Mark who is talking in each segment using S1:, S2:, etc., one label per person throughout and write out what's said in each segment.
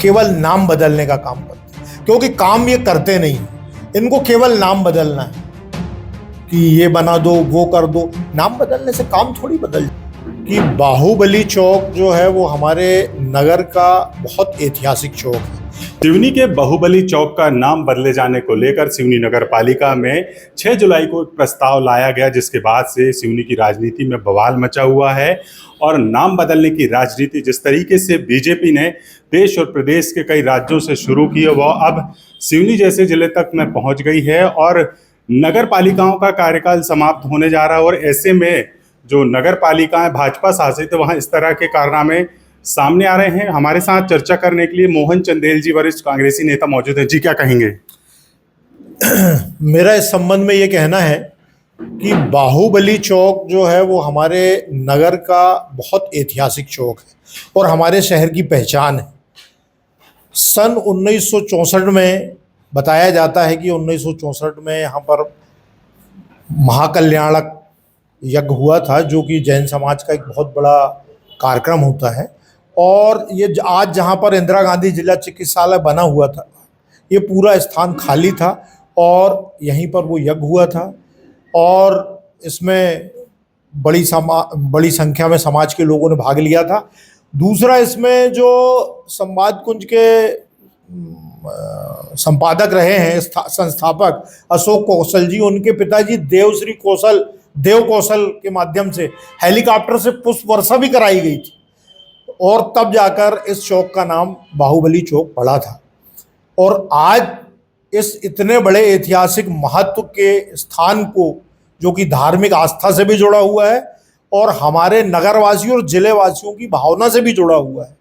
S1: केवल नाम बदलने का काम करते हैं, क्योंकि काम ये करते नहीं हैं। इनको केवल नाम बदलना है कि ये बना दो, वो कर दो। नाम बदलने से काम थोड़ी बदल कि बाहुबली चौक जो है वो हमारे नगर का बहुत ऐतिहासिक चौक है।
S2: सिवनी के बाहुबली चौक का नाम बदले जाने को लेकर सिवनी नगर पालिका में 6 जुलाई को एक प्रस्ताव लाया गया, जिसके बाद से सिवनी की राजनीति में बवाल मचा हुआ है। और नाम बदलने की राजनीति जिस तरीके से बीजेपी ने देश और प्रदेश के कई राज्यों से शुरू की है, वह अब सिवनी जैसे जिले तक में पहुंच गई है और नगर पालिकाओं का कार्यकाल समाप्त होने जा रहा है। और ऐसे में जो नगर पालिकाएं भाजपा शासित है, वहाँ इस तरह के कारनामे सामने आ रहे हैं। हमारे साथ चर्चा करने के लिए मोहन चंदेल जी, वरिष्ठ कांग्रेसी नेता, मौजूद हैं। जी, क्या कहेंगे?
S1: मेरा इस संबंध में ये कहना है कि बाहुबली चौक जो है वो हमारे नगर का बहुत ऐतिहासिक चौक है और हमारे शहर की पहचान है। सन 1964 में बताया जाता है कि 1964 में यहाँ पर महाकल्याणक यज्ञ हुआ था, जो कि जैन समाज का एक बहुत बड़ा कार्यक्रम होता है। और ये आज जहाँ पर इंदिरा गांधी जिला चिकित्सालय बना हुआ था, ये पूरा स्थान खाली था और यहीं पर वो यज्ञ हुआ था। और इसमें बड़ी संख्या में समाज के लोगों ने भाग लिया था। दूसरा, इसमें जो संवाद कुंज के संपादक रहे हैं, संस्थापक अशोक कौशल जी, उनके पिताजी देव कौशल के माध्यम से हेलीकॉप्टर से पुष्प वर्षा भी कराई गई थी और तब जाकर इस चौक का नाम बाहुबली चौक पड़ा था। और आज इस इतने बड़े ऐतिहासिक महत्व के स्थान को, जो कि धार्मिक आस्था से भी जुड़ा हुआ है और हमारे नगरवासियों और जिले वासियों की भावना से भी जुड़ा हुआ है,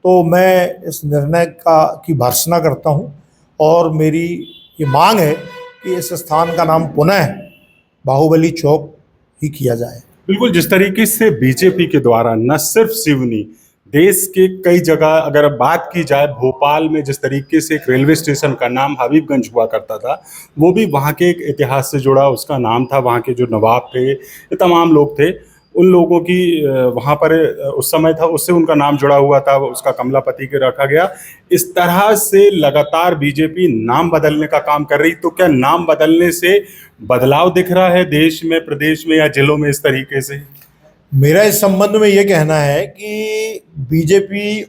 S1: तो मैं इस निर्णय की भर्त्सना करता हूं और मेरी ये मांग है कि इस स्थान का नाम पुनः बाहुबली चौक ही किया जाए।
S2: बिल्कुल, जिस तरीके से बीजेपी के द्वारा न सिर्फ सिवनी, देश के कई जगह अगर बात की जाए, भोपाल में जिस तरीके से एक रेलवे स्टेशन का नाम हबीबगंज हुआ करता था, वो भी वहाँ के एक इतिहास से जुड़ा उसका नाम था। वहाँ के जो नवाब थे, ये तमाम लोग थे, उन लोगों की वहाँ पर उस समय था, उससे उनका नाम जुड़ा हुआ था, उसका कमलापति के रखा गया। इस तरह से लगातार बीजेपी नाम बदलने का काम कर रही, तो क्या नाम बदलने से बदलाव दिख रहा है देश में, प्रदेश में या जिलों में इस तरीके से?
S1: मेरा इस संबंध में ये कहना है कि बीजेपी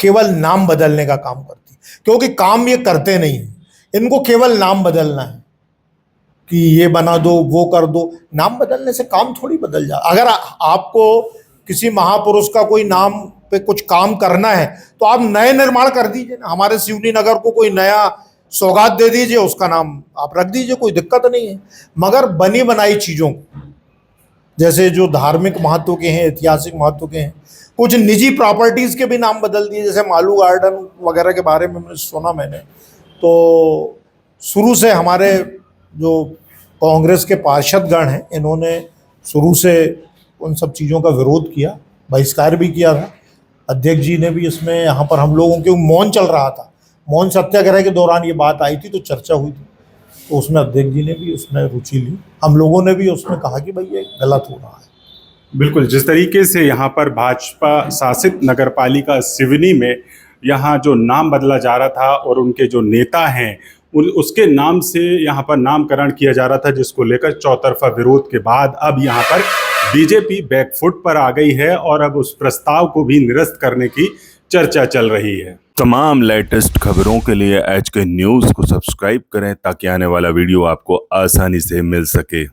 S1: केवल नाम बदलने का काम करती, क्योंकि काम ये करते नहीं हैं। इनको केवल नाम बदलना है कि ये बना दो, वो कर दो। नाम बदलने से काम थोड़ी बदल जाए। अगर आपको किसी महापुरुष का कोई नाम पे कुछ काम करना है तो आप नए निर्माण कर दीजिए ना। हमारे सिवनी नगर को कोई नया सौगात दे दीजिए, उसका नाम आप रख दीजिए, कोई दिक्कत नहीं है। मगर बनी बनाई चीज़ों को, जैसे जो धार्मिक महत्व के हैं, ऐतिहासिक महत्व के हैं, कुछ निजी प्रॉपर्टीज़ के भी नाम बदल दिए। जैसे मालू गार्डन वगैरह के बारे में सुना मैंने, तो शुरू से हमारे जो कांग्रेस के पार्षदगण हैं, इन्होंने शुरू से उन सब चीज़ों का विरोध किया, बहिष्कार भी किया था। अध्यक्ष जी ने भी इसमें, यहाँ पर हम लोगों के मौन चल रहा था, मौन सत्याग्रह के दौरान ये बात आई थी, तो चर्चा हुई थी, तो उसमें अध्यक्ष जी ने भी उसमें रुचि ली। हम लोगों ने भी उसमें कहा कि भाई ये गलत हो रहा है।
S2: बिल्कुल, जिस तरीके से यहाँ पर भाजपा शासित नगर पालिका सिवनी में यहाँ जो नाम बदला जा रहा था और उनके जो नेता हैं उसके नाम से यहाँ पर नामकरण किया जा रहा था, जिसको लेकर चौतरफा विरोध के बाद अब यहाँ पर बीजेपी बैकफुट पर आ गई है और अब उस प्रस्ताव को भी निरस्त करने की चर्चा चल रही है।
S3: तमाम लेटेस्ट खबरों के लिए HK न्यूज़ को सब्सक्राइब करें ताकि आने वाला वीडियो आपको आसानी से मिल सके।